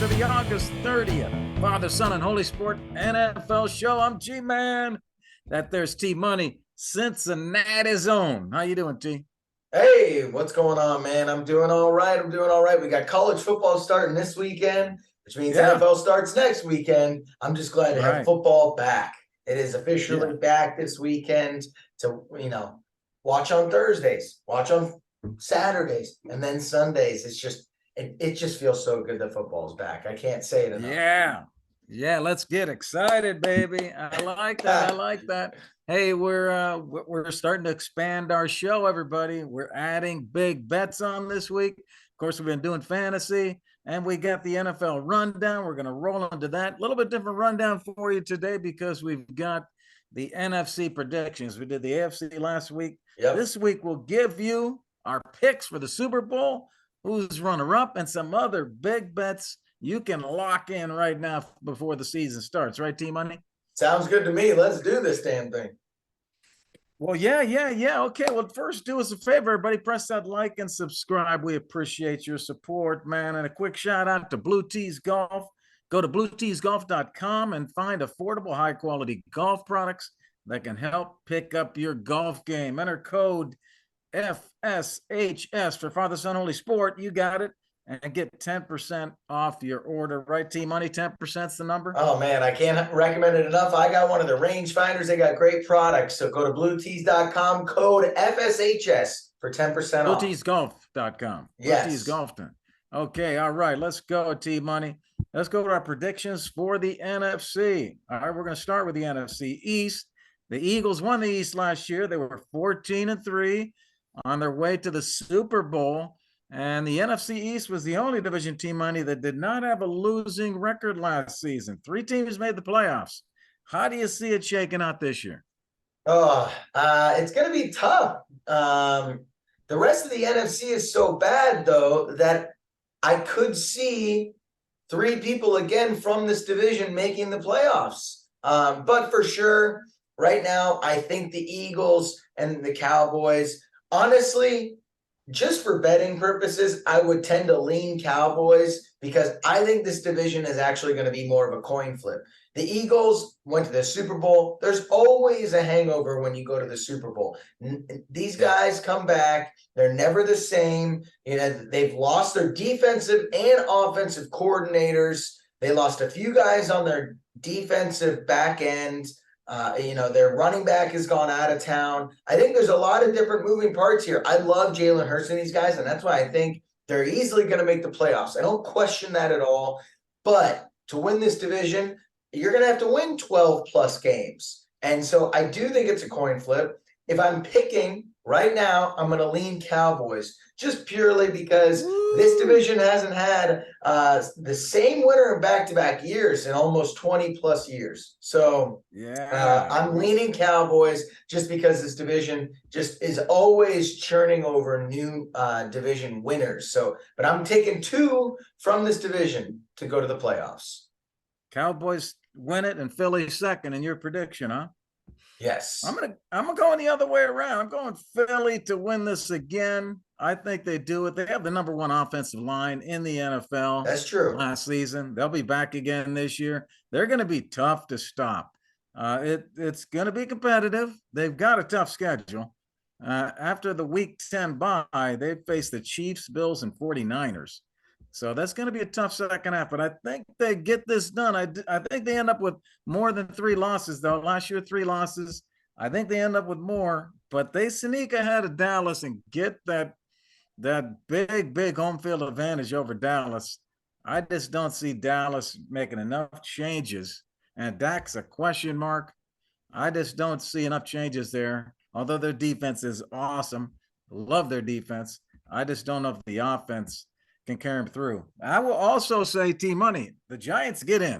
to the August 30th Father, Son, and Holy Sport NFL show. I'm G-Man. That there's T-Money, Cincinnati's own. How you doing, T? Hey, what's going on, man? I'm doing all right. We got college football starting this weekend, which means NFL starts next weekend. I'm just glad to have football back. It is officially back this weekend to, watch on Thursdays, watch on Saturdays, and then Sundays. It just feels so good that football's back. I can't say it enough. Yeah, let's get excited, baby. I like that. Hey, we're starting to expand our show, everybody. We're adding big bets on this week. Of course, we've been doing fantasy, and we got the NFL rundown. We're going to roll into that. A little bit different rundown for you today because we've got the NFC predictions. We did the AFC last week. Yep. This week, we'll give you our picks for the Super Bowl, who's runner-up, and some other big bets you can lock in right now before the season starts. Right, T-Money? Sounds good to me. Let's do this damn thing. Well, yeah. Okay, well, first do us a favor, everybody. Press that like and subscribe. We appreciate your support, man. And a quick shout out to Blue Tees Golf. Go to blueteesgolf.com and find affordable, high-quality golf products that can help pick up your golf game. Enter code FSHS for Father, Son, Holy Sport. You got it. And get 10% off your order. Right, T-Money? 10%'s the number? Oh, man, I can't recommend it enough. I got one of the rangefinders. They got great products. So go to bluetees.com, code FSHS for 10% off. Blueteesgolf.com. Yes. Blueteesgolf. Okay, all right. Let's go, T-Money. Let's go to our predictions for the NFC. All right, we're going to start with the NFC East. The Eagles won the East last year. They were 14-3 on their way to the Super Bowl. And the NFC East was the only division, T-Money, that did not have a losing record last season. 3 teams made the playoffs. How do you see it shaking out this year? It's going to be tough. The rest of the NFC is so bad, though, that I could see 3 people again from this division making the playoffs. But for sure, right now, I think the Eagles and the Cowboys, honestly, just for betting purposes, I would tend to lean Cowboys because I think this division is actually going to be more of a coin flip. The Eagles went to the Super Bowl. There's always a hangover when you go to the Super Bowl. These guys come back. They're never the same. They've lost their defensive and offensive coordinators. They lost a few guys on their defensive back end. Their running back has gone out of town. I think there's a lot of different moving parts here. I love Jalen Hurts and these guys, and that's why I think they're easily going to make the playoffs. I don't question that at all. But to win this division, you're going to have to win 12-plus games. And so I do think it's a coin flip. If I'm picking right now, I'm going to lean Cowboys just purely because this division hasn't had the same winner in back-to-back years in almost 20-plus years. So I'm leaning Cowboys just because this division just is always churning over new division winners. But I'm taking 2 from this division to go to the playoffs. Cowboys win it and Philly second in your prediction, huh? Yes. I'm gonna go the other way around. I'm going Philly to win this again. I think they do it. They have the number 1 offensive line in the NFL. That's true. Last season. They'll be back again this year. They're going to be tough to stop. It's going to be competitive. They've got a tough schedule. After the Week 10 bye, they face the Chiefs, Bills, and 49ers. So that's going to be a tough second half, but I think they get this done. I think they end up with more than 3 losses, though. Last year, 3 losses. I think they end up with more, but they sneak ahead of Dallas and get that big home field advantage over Dallas. I just don't see Dallas making enough changes, and Dak's a question mark. I just don't see enough changes there, although their defense is awesome. Love their defense. I just don't know if the offense can carry them through. I will also say, T-Money, the Giants get in.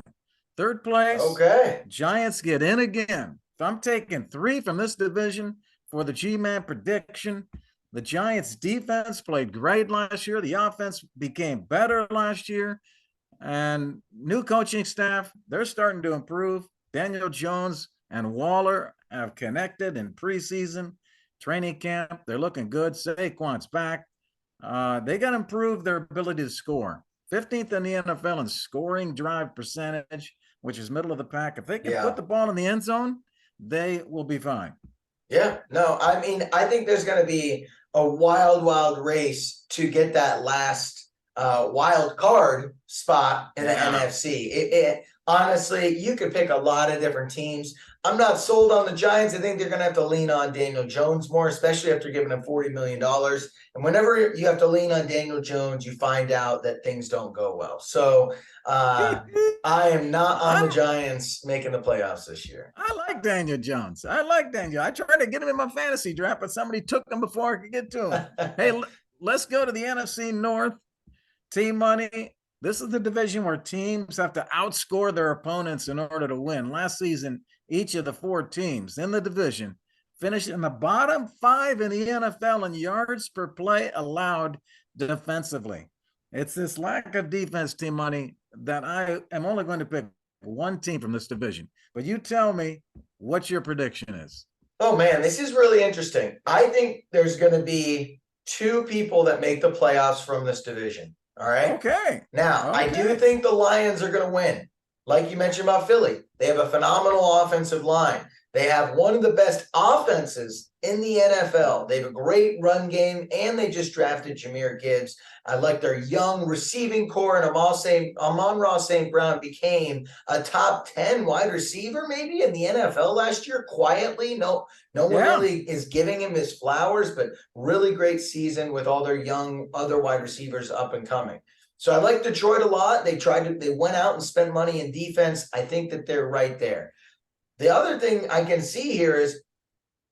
3rd place. Okay. Giants get in again. If I'm taking 3 from this division for the G-Man prediction, the Giants defense played great last year. The offense became better last year. And new coaching staff, they're starting to improve. Daniel Jones and Waller have connected in preseason training camp. They're looking good. Saquon's back. They got to improve their ability to score. 15th in the NFL in scoring drive percentage, which is middle of the pack. If they can put Yeah. the ball in the end zone, they will be fine. Yeah, no, I mean, I think there's going to be a wild race to get that last wild card spot in the Yeah. NFC. Honestly, you could pick a lot of different teams. I'm not sold on the Giants. I think they're going to have to lean on Daniel Jones more, especially after giving him $40 million. And whenever you have to lean on Daniel Jones, you find out that things don't go well. So I am not on the Giants making the playoffs this year. I like Daniel Jones. I like Daniel. I tried to get him in my fantasy draft, but somebody took him before I could get to him. Hey, let's go to the NFC North. Team money. This is the division where teams have to outscore their opponents in order to win. Last season, each of the 4 teams in the division finished in the bottom 5 in the NFL in yards per play allowed defensively. It's this lack of defense, team money, that I am only going to pick one team from this division. But you tell me what your prediction is. Oh man, this is really interesting. I think there's going to be 2 people that make the playoffs from this division. All right. Okay. Now, I do think the Lions are going to win. Like you mentioned about Philly, they have a phenomenal offensive line. They have one of the best offenses in the NFL. They have a great run game, and they just drafted Jahmyr Gibbs. I like their young receiving core, and Amon-Ra St. Brown became a top 10 wide receiver maybe in the NFL last year, quietly. No one really is giving him his flowers, but really great season with all their young other wide receivers up and coming. So I like Detroit a lot. They went out and spent money in defense. I think that they're right there. The other thing I can see here is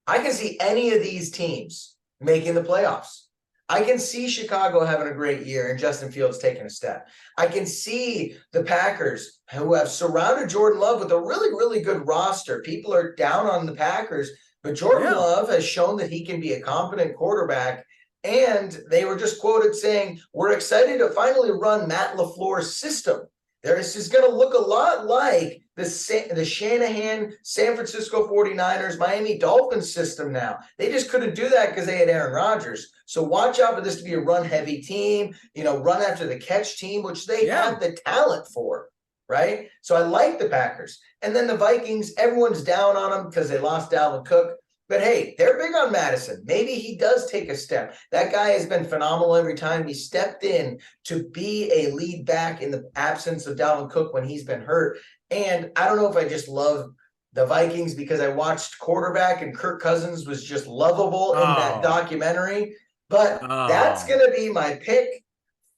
I can see any of these teams making the playoffs. I can see Chicago having a great year and Justin Fields taking a step. I can see the Packers, who have surrounded Jordan Love with a really good roster. People are down on the Packers, but Jordan Love has shown that he can be a competent quarterback. And they were just quoted saying, we're excited to finally run Matt LaFleur's system. This is going to look a lot like the Shanahan San Francisco 49ers Miami Dolphins system now. They just couldn't do that because they had Aaron Rodgers. So watch out for this to be a run-heavy team, run after the catch team, which they have the talent for, right? So I like the Packers. And then the Vikings, everyone's down on them because they lost Dalvin Cook. But hey, they're big on Madison. Maybe he does take a step. That guy has been phenomenal every time he stepped in to be a lead back in the absence of Dalvin Cook when he's been hurt. And I don't know if I just love the Vikings because I watched quarterback and Kirk Cousins was just lovable in that documentary. But that's going to be my pick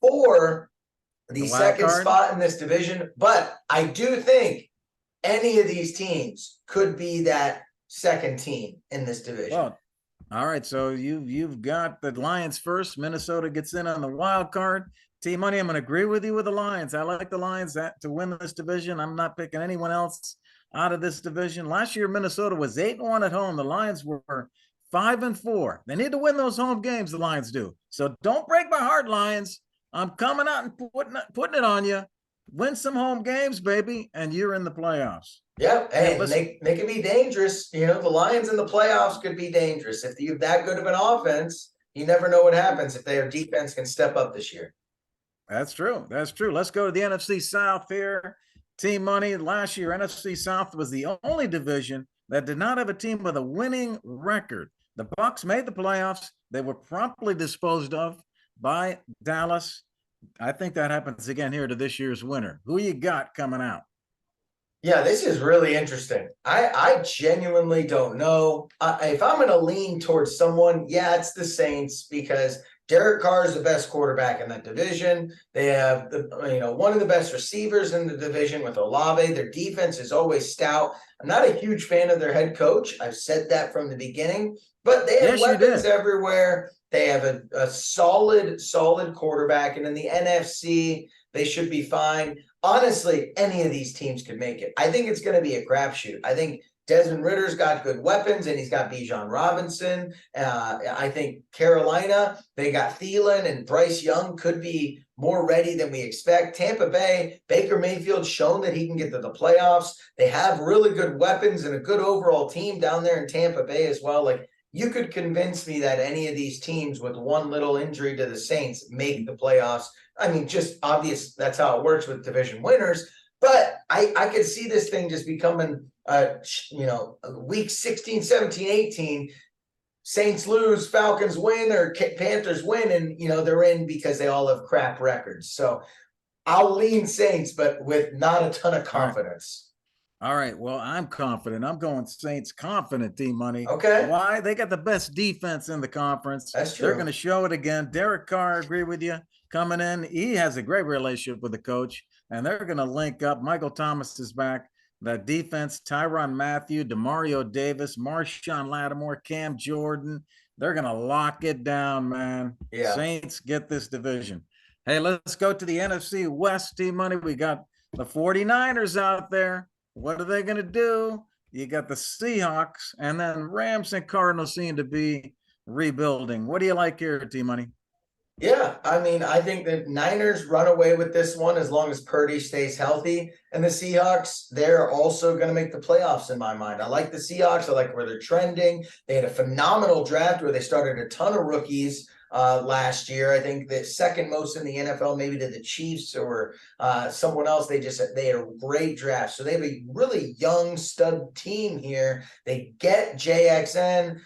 for the second spot in this division. But I do think any of these teams could be that second team in this division. Well, all right, so you've got the Lions first. Minnesota gets in on the wild card. Team money, I'm going to agree with you with the Lions. I like the Lions to win this division. I'm not picking anyone else out of this division. Last year, Minnesota was 8-1 at home. The Lions were 5-4. They need to win those home games, the Lions do. So don't break my heart, Lions. I'm coming out and putting it on you. Win some home games, baby, and you're in the playoffs. Yeah, hey, they can be dangerous. The Lions in the playoffs could be dangerous. If you have that good of an offense, you never know what happens if their defense can step up this year. That's true. That's true. Let's go to the NFC South here. Team money. Last year, NFC South was the only division that did not have a team with a winning record. The Bucs made the playoffs. They were promptly disposed of by Dallas. I think that happens again here to this year's winner. Who you got coming out? Yeah, this is really interesting. I genuinely don't know. If I'm going to lean towards someone, it's the Saints because Derek Carr is the best quarterback in that division. They have one of the best receivers in the division with Olave. Their defense is always stout. I'm not a huge fan of their head coach. I've said that from the beginning, but they have weapons everywhere. They have a solid quarterback, and in the NFC, they should be fine. Honestly, any of these teams could make it. I think it's going to be a crapshoot. I think Desmond Ritter's got good weapons, and he's got Bijan Robinson. I think Carolina, they got Thielen, and Bryce Young could be more ready than we expect. Tampa Bay, Baker Mayfield's shown that he can get to the playoffs. They have really good weapons and a good overall team down there in Tampa Bay as well. Like, you could convince me that any of these teams with one little injury to the Saints make the playoffs. I mean, just obvious, that's how it works with division winners. But I could see this thing just becoming, week 16, 17, 18. Saints lose, Falcons win, or Panthers win, and they're in because they all have crap records. So I'll lean Saints, but with not a ton of confidence. All right. Well, I'm confident. I'm going Saints confident, T-Money. Okay. Why? They got the best defense in the conference. That's true. They're going to show it again. Derek Carr, agree with you, coming in. He has a great relationship with the coach, and they're going to link up. Michael Thomas is back. That defense, Tyrann Mathieu, Demario Davis, Marshawn Lattimore, Cam Jordan, they're going to lock it down, man. Yeah. Saints get this division. Hey, let's go to the NFC West, T-Money. We got the 49ers out there. What are they going to do? You got the Seahawks, and then Rams and Cardinals seem to be rebuilding. What do you like here, T-Money? Yeah, I mean, I think the Niners run away with this one as long as Purdy stays healthy. And the Seahawks, they're also going to make the playoffs in my mind. I like the Seahawks. I like where they're trending. They had a phenomenal draft where they started a ton of rookies last year. I think the second most in the NFL, maybe to the Chiefs or someone else. They had a great draft. So they have a really young stud team here. They get JXN,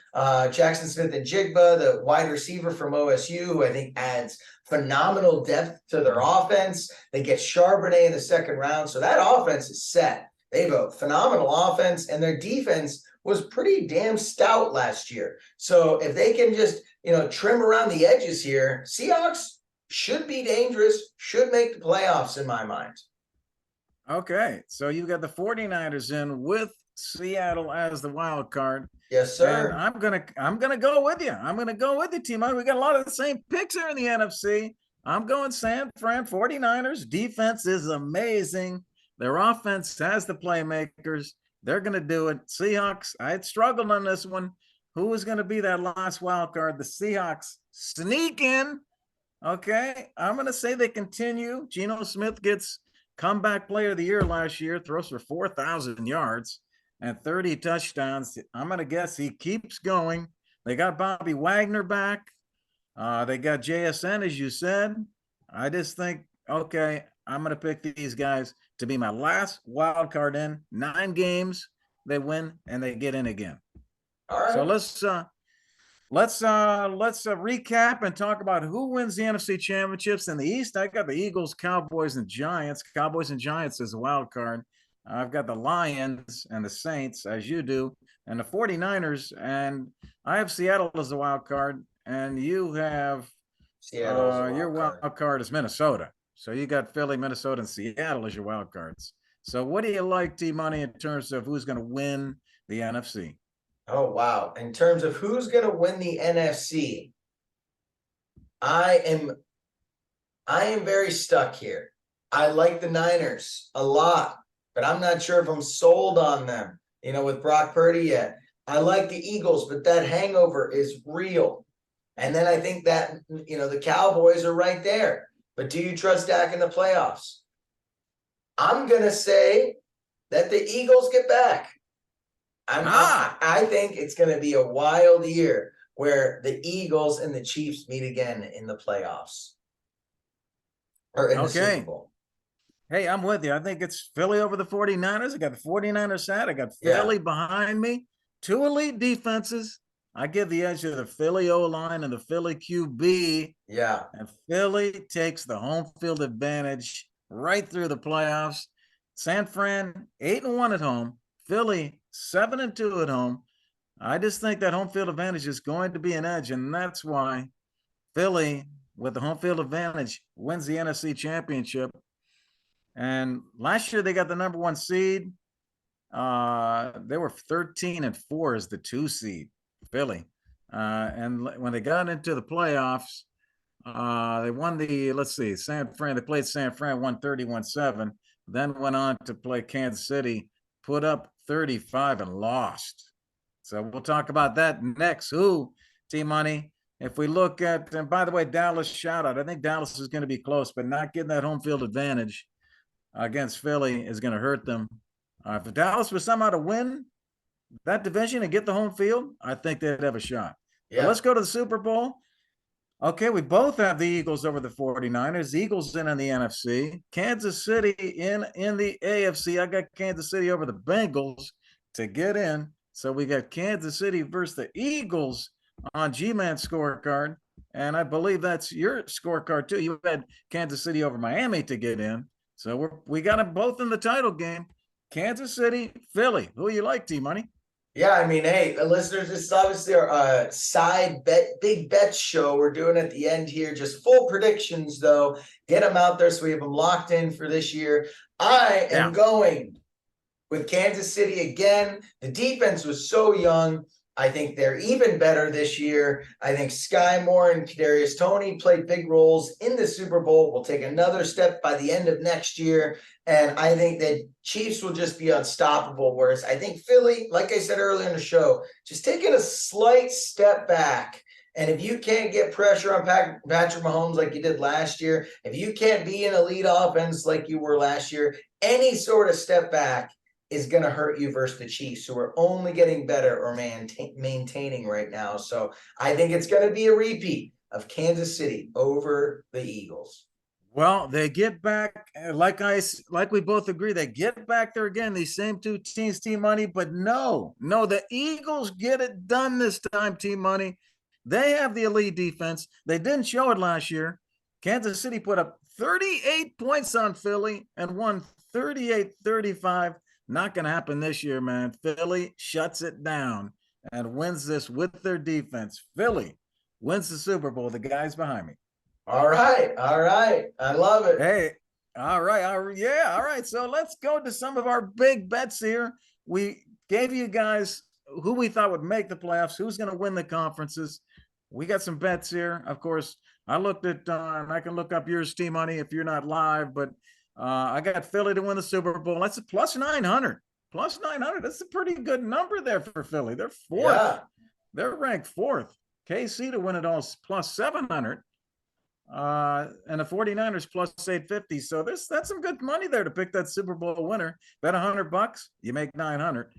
Jackson Smith and Jigba, the wide receiver from OSU, who I think adds phenomenal depth to their offense. They get Charbonnet in the second round. So that offense is set. They have a phenomenal offense, and their defense was pretty damn stout last year. So if they can just, trim around the edges here, Seahawks should be dangerous, should make the playoffs in my mind. Okay, so you got the 49ers in with Seattle as the wild card. Yes, sir. And I'm gonna go with you. I'm gonna go with you, T-Money. We got a lot of the same picks here in the NFC. I'm going San Fran 49ers. Defense is amazing. Their offense has the playmakers. They're going to do it. Seahawks, I had struggled on this one. Who is going to be that last wild card? The Seahawks sneak in. Okay, I'm going to say they continue. Geno Smith gets comeback player of the year last year, throws for 4,000 yards and 30 touchdowns. I'm going to guess he keeps going. They got Bobby Wagner back. They got JSN, as you said. I just think, okay, I'm going to pick these guys to be my last wild card in. 9 games, they win and they get in again. All right. So let's recap and talk about who wins the NFC championships in the East. I got the Eagles, Cowboys, and Giants. Cowboys and Giants is a wild card. I've got the Lions and the Saints, as you do, and the 49ers, and I have Seattle as the wild card, and you have your wild card is Minnesota. So you got Philly, Minnesota, and Seattle as your wild cards. So what do you like, T-Money, in terms of who's going to win the NFC? Oh, wow. In terms of who's going to win the NFC, I am very stuck here. I like the Niners a lot, but I'm not sure if I'm sold on them, with Brock Purdy yet. I like the Eagles, but that hangover is real. And then I think that, the Cowboys are right there. But do you trust Dak in the playoffs? I'm going to say that the Eagles get back. I think it's going to be a wild year where the Eagles and the Chiefs meet again in the playoffs. Or in the Super Bowl. Hey, I'm with you. I think it's Philly over the 49ers. I got the 49ers side. I got Philly behind me. 2 elite defenses. I give the edge to the Philly O-line and the Philly QB. Yeah. And Philly takes the home field advantage right through the playoffs. San Fran, 8-1 at home. Philly, 7-2 at home. I just think that home field advantage is going to be an edge, and that's why Philly, with the home field advantage, wins the NFC Championship. And last year they got the number 1 seed. They were 13-4 as the 2 seed, Philly. And when they got into the playoffs, they won San Fran. They played San Fran, won 31-7. Then went on to play Kansas City, put up 35 and lost. So we'll talk about that next. Who, T-Money? If we look at, and by the way, Dallas shout out. I think Dallas is going to be close, but not getting that home field advantage against Philly is going to hurt them. If Dallas was somehow to win that division and get the home field, I think they'd have a shot. But Yeah. let's go to the Super Bowl. Okay, we both have the Eagles over the 49ers. Eagles in the NFC. Kansas City in the AFC. I got Kansas City over the Bengals to get in. So we got Kansas City versus the Eagles on G-Man scorecard. And I believe that's your scorecard too. You had Kansas City over Miami to get in. So we got them both in the title game. Kansas City, Philly. Who you like, T-Money? Yeah, I mean, hey, listeners, this is obviously our side bet, big bet show. We're doing at the end here, just full predictions, though. Get them out there so we have them locked in for this year. I am going with Kansas City again. The defense was so young. I think they're even better this year. I think Sky Moore and Kadarius Toney played big roles in the Super Bowl. Will take another step by the end of next year. And I think that Chiefs will just be unstoppable. Whereas I think Philly, like I said earlier in the show, just taking a slight step back. And if you can't get pressure on Patrick Mahomes like you did last year, if you can't be an elite offense like you were last year, any sort of step back is going to hurt you versus the Chiefs, who are only getting better or maintaining right now. So I think it's going to be a repeat of Kansas City over the Eagles. Well, they get back, like we both agree, they get back there again. These same two teams, Team Money, but no, the Eagles get it done this time, Team Money. They have the elite defense. They didn't show it last year. Kansas City put up 38 points on Philly and won 38-35. Not going to happen this year, man. Philly shuts it down and wins this with their defense. Philly wins the Super Bowl. The guys behind me. All right. I love it. Hey, all right. Yeah, all right. So let's go to some of our big bets here. We gave you guys who we thought would make the playoffs, who's going to win the conferences. We got some bets here. Of course, I looked at, and I can look up yours, T-Money, if you're not live, but I got Philly to win the Super Bowl. That's a plus 900. Plus 900. That's a pretty good number there for Philly. They're fourth. Yeah. They're ranked fourth. KC to win it all plus 700. And the 49ers plus 850. So that's some good money there to pick that Super Bowl winner. Bet $100, you make 900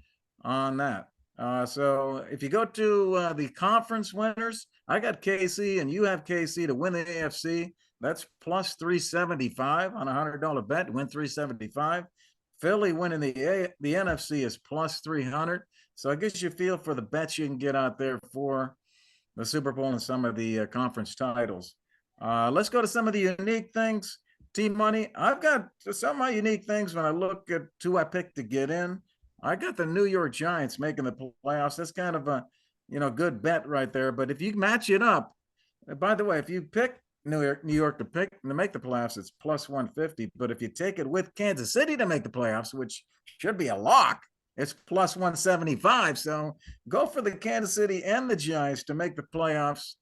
on that. So if you go to the conference winners, I got KC and you have KC to win the AFC. That's plus 375 on a $100 bet. Win 375. Philly winning the NFC is plus 300. So I guess you feel for the bets you can get out there for the Super Bowl and some of the conference titles. Let's go to some of the unique things. Team Money, I've got some of my unique things when I look at who I picked to get in. I got the New York Giants making the playoffs. That's kind of a good bet right there. But if you match it up, by the way, if you pick New York to make the playoffs, it's plus 150. But if you take it with Kansas City to make the playoffs, which should be a lock, it's plus 175. So go for the Kansas City and the Giants to make the playoffs.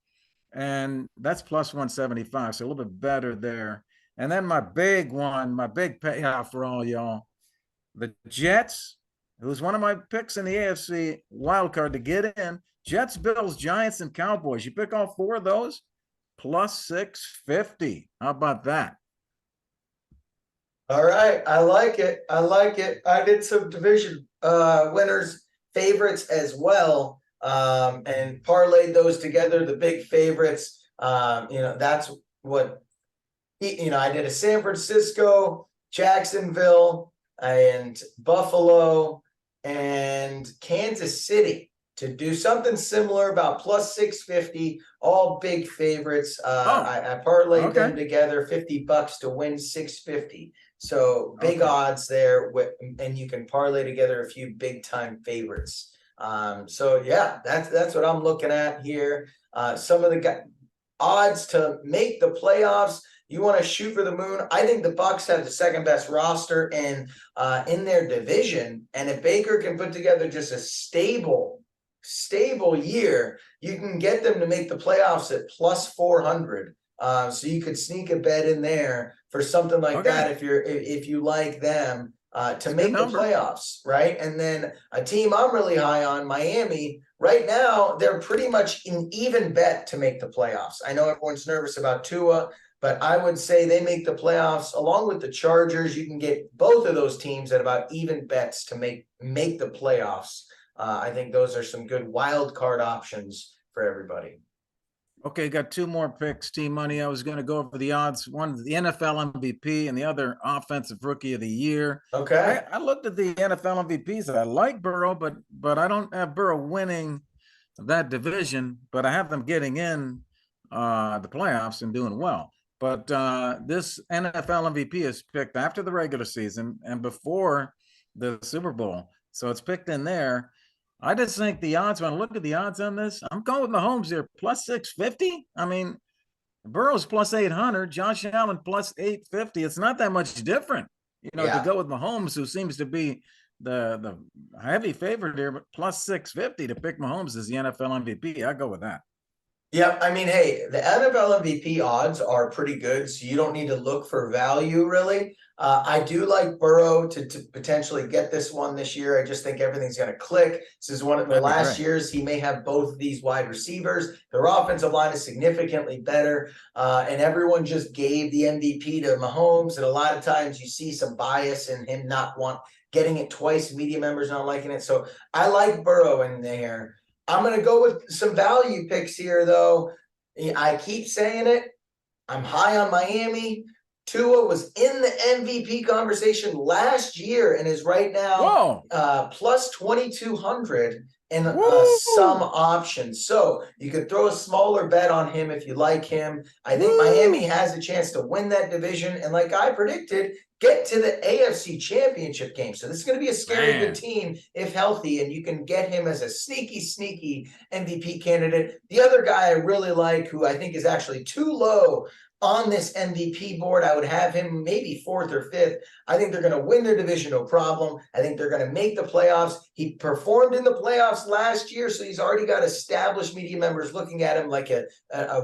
And that's plus 175. So a little bit better there. And then my big payoff for all y'all, the Jets, who's one of my picks in the AFC wild card to get in. Jets, Bills, Giants, and Cowboys. You pick all four of those, plus 650. How about that? All right. I like it. I did some division winners, favorites as well. And parlayed those together, the big favorites. That's what I did a San Francisco, Jacksonville, and Buffalo, and Kansas City to do something similar, about plus 650, all big favorites. I parlayed them together, $50 to win 650. So big odds there, and you can parlay together a few big time favorites. So yeah, that's what I'm looking at here. Some of the odds to make the playoffs. You want to shoot for the moon. I think the Bucs have the second best roster in their division, and if Baker can put together just a stable year, you can get them to make the playoffs at plus 400. So you could sneak a bet in there for something like that if you like them. To make the playoffs, right? And then a team I'm really high on, Miami, right now, they're pretty much an even bet to make the playoffs. I know everyone's nervous about Tua, but I would say they make the playoffs along with the Chargers. You can get both of those teams at about even bets to make the playoffs. I think those are some good wild card options for everybody. Okay, got two more picks, Team Money. I was going to go over the odds. One, the NFL MVP, and the other, Offensive Rookie of the Year. Okay. I looked at the NFL MVPs. I like Burrow, but I don't have Burrow winning that division. But I have them getting in the playoffs and doing well. But this NFL MVP is picked after the regular season and before the Super Bowl, so it's picked in there. I just think the odds, when I look at the odds on this, I'm going with Mahomes here, plus 650. I mean, Burrow's plus 800, Josh Allen plus 850. It's not that much different, to go with Mahomes, who seems to be the heavy favorite here, but plus 650 to pick Mahomes as the NFL MVP. I go with that. Yeah, I mean, hey, the NFL MVP odds are pretty good, so you don't need to look for value really. I do like Burrow to potentially get this one this year. I just think everything's going to click. This is one of the last years he may have both of these wide receivers. Their offensive line is significantly better, and everyone just gave the MVP to Mahomes. And a lot of times you see some bias in him not getting it twice, media members not liking it. So I like Burrow in there. I'm going to go with some value picks here, though. I keep saying it. I'm high on Miami. Tua was in the MVP conversation last year and is right now plus 2,200 in some options. So you could throw a smaller bet on him if you like him. I think Miami has a chance to win that division. And like I predicted, get to the AFC Championship game. So this is going to be a scary good team if healthy, and you can get him as a sneaky MVP candidate. The other guy I really like, who I think is actually too low on this MVP board, I would have him maybe 4th or 5th. I think they're going to win their division, no problem. I think they're going to make the playoffs. He performed in the playoffs last year, so he's already got established media members looking at him like a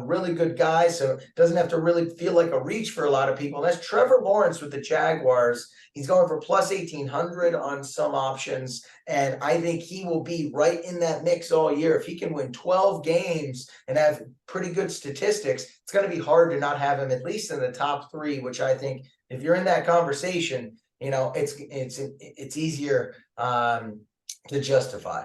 really good guy, so doesn't have to really feel like a reach for a lot of people. And that's Trevor Lawrence with the Jaguars. He's going for plus 1,800 on some options, and I think he will be right in that mix all year. If he can win 12 games and have pretty good statistics, it's going to be hard to not have him at least in the top 3, which I think if you're in that conversation, it's easier to justify.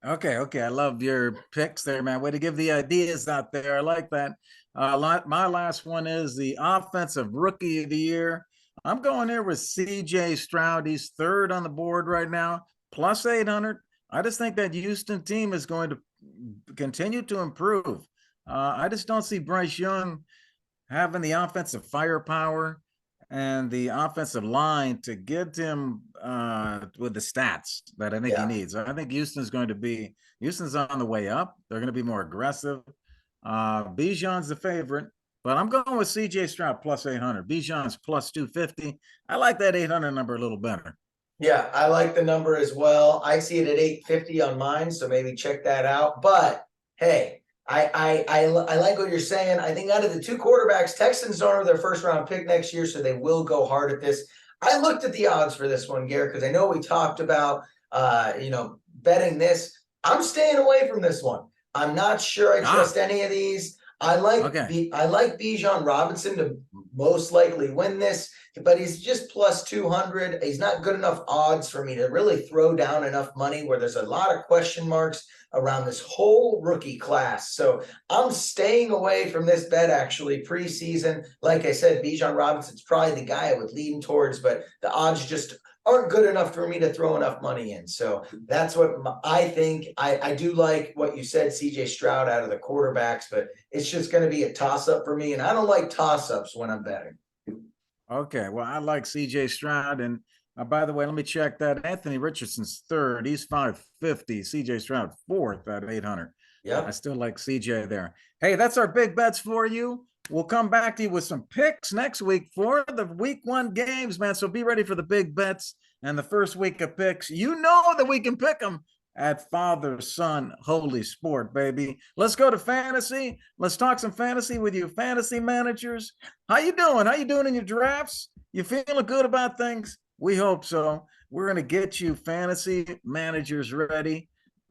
Okay. I love your picks there, man. Way to give the ideas out there. I like that. My last one is the Offensive Rookie of the Year. I'm going there with C.J. Stroud. He's 3rd on the board right now, plus 800. I just think that Houston team is going to continue to improve. I just don't see Bryce Young having the offensive firepower and the offensive line to get him with the stats that I think he needs. I think Houston's on the way up. They're going to be more aggressive. Bijan's the favorite, but I'm going with C.J. Stroud plus 800. Bijan's plus 250. I like that 800 number a little better. Yeah, I like the number as well. I see it at 850 on mine, so maybe check that out. But hey, I like what you're saying. I think out of the 2 quarterbacks, Texans don't have their 1st round pick next year, so they will go hard at this. I looked at the odds for this one, Garrett, because I know we talked about betting this. I'm staying away from this one. I'm not sure I trust any of these. I like Bijan Robinson to most likely win this, but he's just plus 200. He's not good enough odds for me to really throw down enough money where there's a lot of question marks around this whole rookie class. So I'm staying away from this bet actually preseason. Like I said, Bijan Robinson's probably the guy I would lean towards, but the odds just aren't good enough for me to throw enough money in. So that's what I think. I do like what you said, CJ Stroud out of the quarterbacks, but it's just going to be a toss-up for me. And I don't like toss-ups when I'm betting. Okay, well, I like CJ Stroud. And by the way, let me check that. Anthony Richardson's 3rd. He's 550. CJ Stroud 4th at 800. Yeah, I still like CJ there. Hey, that's our big bets for you. We'll come back to you with some picks next week for the week 1 games, man. So be ready for the big bets and the first week of picks. You know that we can pick them at Father, Son, Holy Sport, baby. Let's go to fantasy. Let's talk some fantasy with you fantasy managers. How you doing? How you doing in your drafts? You feeling good about things? We hope so. We're going to get you fantasy managers ready.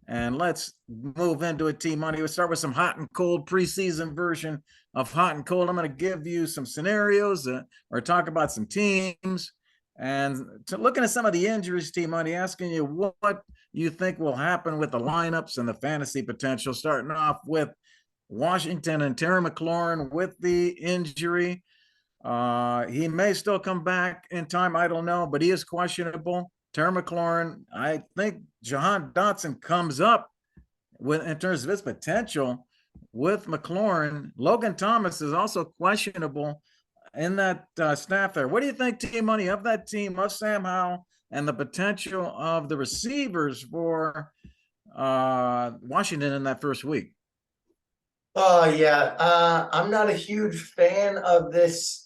And let's move into it, Team Money. We'll start with some hot and cold preseason version of hot and cold. I'm going to give you some scenarios or talk about some teams. And to looking at some of the injuries, T Money, asking you what you think will happen with the lineups and the fantasy potential, starting off with Washington and Terry McLaurin with the injury. He may still come back in time. I don't know, but he is questionable. Terry McLaurin, I think Jahan Dotson comes up with in terms of his potential with McLaurin. Logan Thomas is also questionable in that staff there. What do you think, T Money, of that team, of Sam Howell, and the potential of the receivers for Washington in that first week? Oh yeah, I'm not a huge fan of this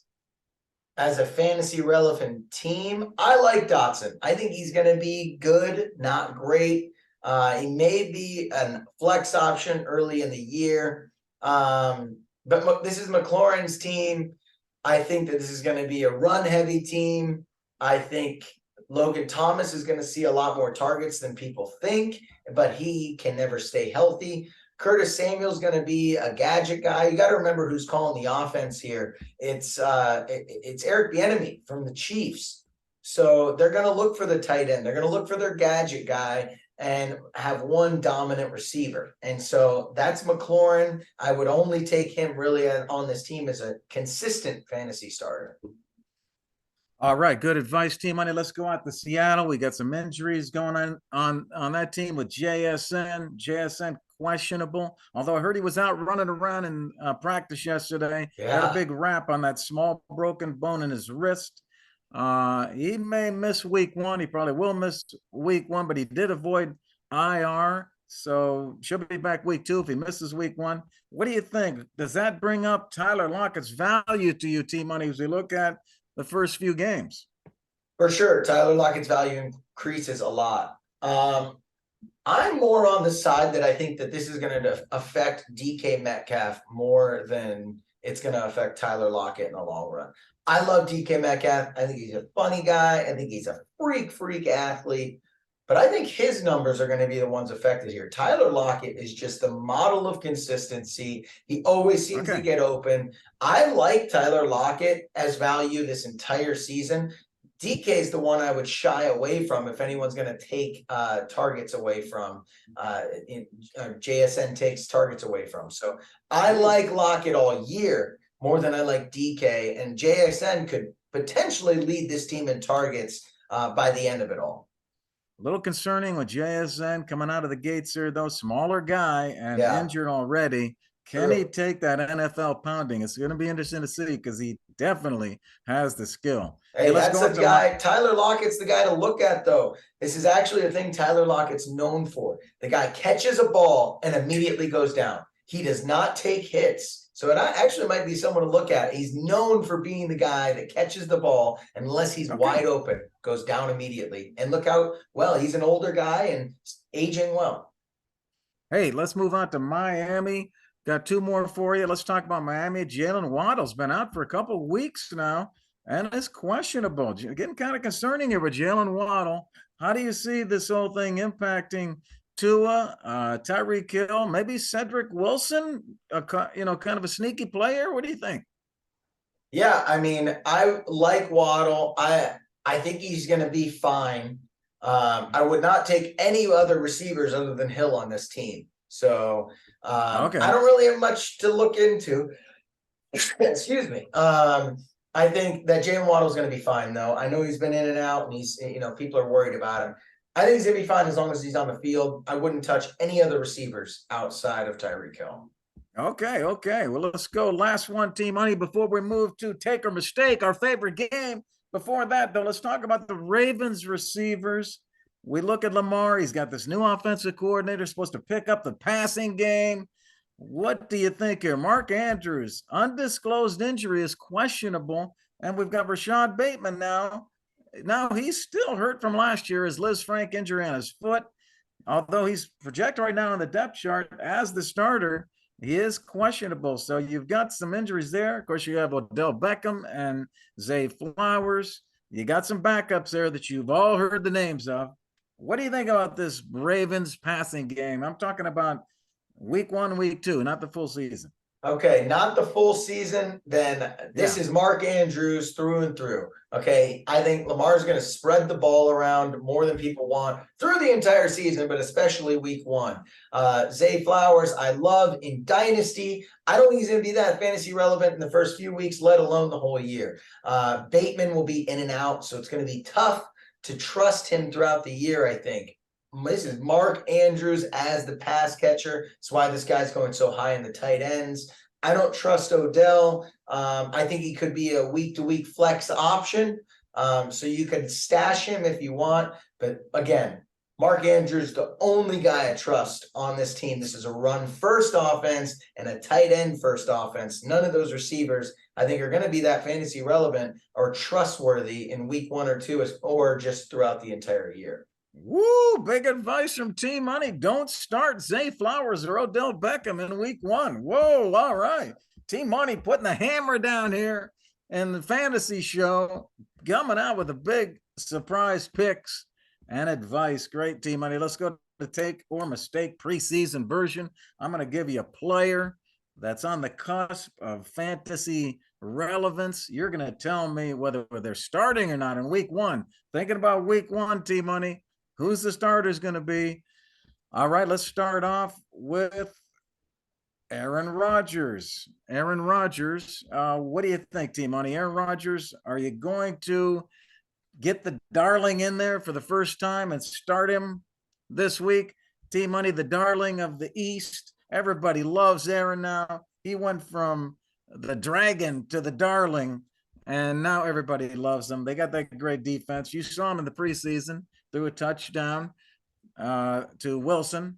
as a fantasy relevant team. I like Dotson. I think he's going to be good, not great. He may be a flex option early in the year. But this is McLaurin's team. I think that this is going to be a run heavy team. I think Logan Thomas is going to see a lot more targets than people think, but he can never stay healthy. Curtis Samuel's going to be a gadget guy. You got to remember who's calling the offense here. It's Eric Bieniemy from the Chiefs. So they're going to look for the tight end. They're going to look for their gadget guy and have one dominant receiver. And so that's McLaurin. I would only take him really on this team as a consistent fantasy starter. All right, good advice, Team Money. Let's go out to Seattle. We got some injuries going on that team with JSN. JSN questionable, although I heard he was out running around in practice yesterday. Had a big wrap on that small broken bone in his wrist. He may miss week one. He probably will miss week one, but he did avoid IR. So she'll be back week two if he misses week one. What do you think? Does that bring up Tyler Lockett's value to you, Team Money, as we look at the first few games? For sure. Tyler Lockett's value increases a lot. I'm more on the side that I think that this is going to affect DK Metcalf more than it's going to affect Tyler Lockett in the long run. I love DK Metcalf. I think he's a funny guy. I think he's a freak athlete. But I think his numbers are going to be the ones affected here. Tyler Lockett is just the model of consistency. He always seems to get open. I like Tyler Lockett as value this entire season. DK is the one I would shy away from if anyone's going to take targets away from. JSN takes targets away from. So I like Lockett all year more than I like DK. And JSN could potentially lead this team in targets by the end of it all. A little concerning with JSN coming out of the gates here, though. Smaller guy and injured already. Can he take that NFL pounding? It's going to be interesting to see because he definitely has the skill. Hey, that's the guy. Tyler Lockett's the guy to look at, though. This is actually a thing Tyler Lockett's known for. The guy catches a ball and immediately goes down. He does not take hits. So it actually might be someone to look at. He's known for being the guy that catches the ball, unless he's wide open, goes down immediately. And look how well, he's an older guy and aging well. Hey, let's move on to Miami. Got two more for you. Let's talk about Miami. Jalen Waddle's been out for a couple of weeks now, and it's questionable. Getting kind of concerning here with Jalen Waddle. How do you see this whole thing impacting Tua, Tyreek Hill, maybe Cedric Wilson, kind of a sneaky player? What do you think? Yeah, I mean, I like Waddle. I think he's going to be fine. I would not take any other receivers other than Hill on this team. So I don't really have much to look into. Excuse me. I think that Jalen Waddle is going to be fine, though. I know he's been in and out, and he's, people are worried about him. I think he's going to be fine as long as he's on the field. I wouldn't touch any other receivers outside of Tyreek Hill. Okay. Well, let's go. Last one, Team Money, before we move to Take or Mistake, our favorite game. Before that, though, let's talk about the Ravens receivers. We look at Lamar. He's got this new offensive coordinator supposed to pick up the passing game. What do you think here? Mark Andrews, undisclosed injury is questionable. And we've got Rashad Bateman now. Now, he's still hurt from last year, his Liz Frank injury on his foot. Although he's projected right now on the depth chart as the starter, he is questionable. So you've got some injuries there. Of course, you have Odell Beckham and Zay Flowers. You got some backups there that you've all heard the names of. What do you think about this Ravens passing game? I'm talking about week one, week two, not the full season. Okay, not the full season, then this Yeah. is Mark Andrews through and through. Okay, I think Lamar's going to spread the ball around more than people want through the entire season, but especially week one. Zay Flowers, I love in Dynasty. I don't think he's going to be that fantasy relevant in the first few weeks, let alone the whole year. Bateman will be in and out, so it's going to be tough to trust him throughout the year, I think. This is Mark Andrews as the pass catcher. That's why this guy's going so high in the tight ends. I don't trust Odell. I think he could be a week-to-week flex option. So you could stash him if you want. But again, Mark Andrews, the only guy I trust on this team. This is a run-first offense and a tight end-first offense. None of those receivers, I think, are going to be that fantasy relevant or trustworthy in week 1 or 2 or just throughout the entire year. Woo, big advice from Team Money. Don't start Zay Flowers or Odell Beckham in week 1. Whoa, all right. Team Money putting the hammer down here in the fantasy show, coming out with the big surprise picks and advice. Great, Team Money. Let's go to take or mistake preseason version. I'm going to give you a player that's on the cusp of fantasy relevance. You're going to tell me whether they're starting or not in week 1. Thinking about week 1, Team Money. Who's the starters going to be? All right, let's start off with Aaron Rodgers. Aaron Rodgers, what do you think, Team Money? Aaron Rodgers, are you going to get the darling in there for the first time and start him this week? Team Money, the darling of the East. Everybody loves Aaron now. He went from the dragon to the darling, and now everybody loves him. They got that great defense. You saw him in the preseason. Threw a touchdown to Wilson.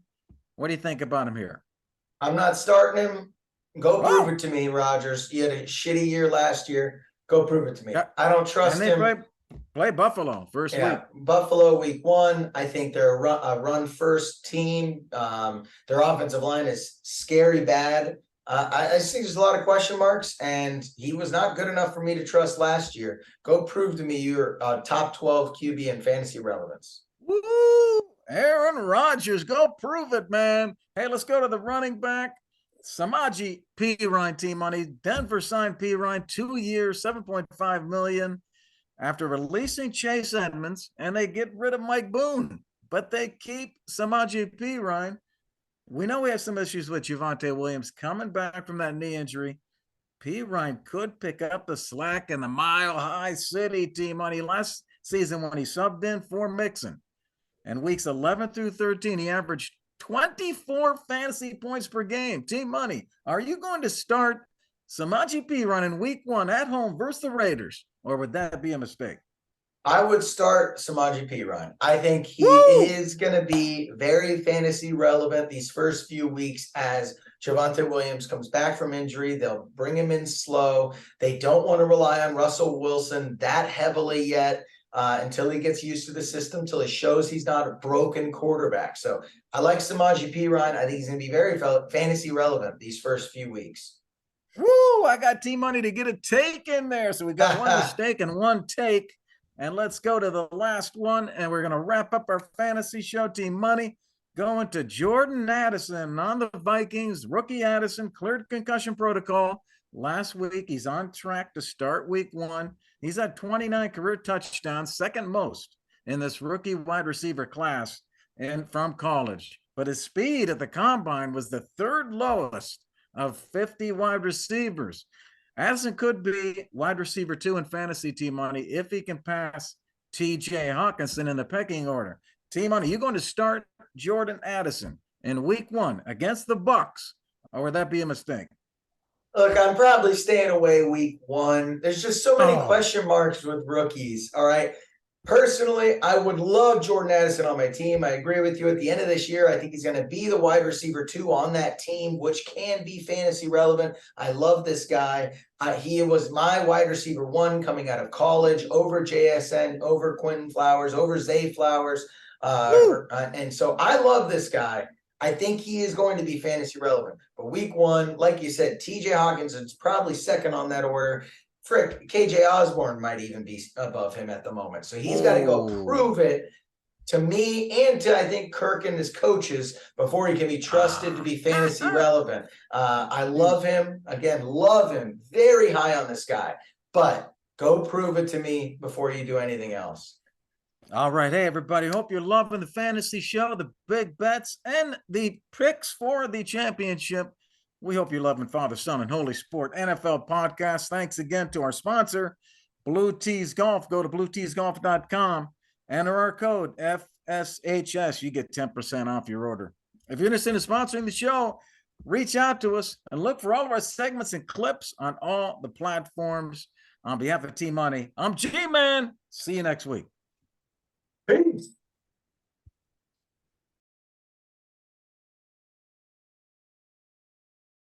What do you think about him here? I'm not starting him. Go prove it to me, Rodgers. He had a shitty year last year. Go prove it to me. I don't trust him. Play Buffalo first week. Buffalo week 1. I think they're a run first team. Their offensive line is scary bad. I just think there's a lot of question marks, and he was not good enough for me to trust last year. Go prove to me you're top 12 QB in fantasy relevance. Woo! Aaron Rodgers, go prove it, man. Hey, let's go to the running back. Samaji Perine, Team Money. Denver signed Perine 2 years, $7.5 million after releasing Chase Edmonds, and they get rid of Mike Boone, but they keep Samaji Perine. We know we have some issues with Javonte Williams coming back from that knee injury. Perine could pick up the slack in the Mile High City, Team Money. Last season when he subbed in for Mixon, and weeks 11 through 13, he averaged 24 fantasy points per game. Team Money, are you going to start Samaji Perine in week 1 at home versus the Raiders, or would that be a mistake? I would start Samaji Perine. I think he is going to be very fantasy relevant these first few weeks as Javonte Williams comes back from injury. They'll bring him in slow. They don't want to rely on Russell Wilson that heavily yet until he gets used to the system, until he shows he's not a broken quarterback. So I like Samaji Perine. I think he's going to be very fantasy relevant these first few weeks. Woo! I got Team Money to get a take in there. So we got one mistake and one take. And let's go to the last one, and we're going to wrap up our fantasy show. Team Money going to Jordan Addison on the Vikings. Rookie Addison cleared concussion protocol last week. He's on track to start week 1. He's had 29 career touchdowns, second most in this rookie wide receiver class and from college. But his speed at the combine was the 3rd lowest of 50 wide receivers. Addison could be wide receiver 2 in fantasy, Team Money, if he can pass T.J. Hawkinson in the pecking order. Team Money, you going to start Jordan Addison in week 1 against the Bucks, or would that be a mistake? Look, I'm probably staying away week 1. There's just so many question marks with rookies, all right? Personally, I would love Jordan Addison on my team. I agree with you. At the end of this year, I think he's going to be the wide receiver 2 on that team, which can be fantasy relevant. I love this guy. He was my wide receiver 1 coming out of college, over JSN, over Quentin Flowers, over Zay Flowers. And so I love this guy. I think he is going to be fantasy relevant. But week 1, like you said, TJ Hawkinson's probably second on that order. Frick, KJ Osborne might even be above him at the moment. So he's got to go prove it. to me and to, I think, Kirk and his coaches before he can be trusted to be fantasy relevant. I love him. Again, love him. Very high on this guy. But go prove it to me before you do anything else. All right. Hey, everybody. Hope you're loving the fantasy show, the big bets, and the picks for the championship. We hope you're loving Father, Son, and Holy Sport NFL podcast. Thanks again to our sponsor, Blue Tees Golf. Go to blueteesgolf.com. Enter our code FSHS. You get 10% off your order. If you're interested in sponsoring the show, reach out to us and look for all of our segments and clips on all the platforms. On behalf of Team Money, I'm G-Man. See you next week. Peace.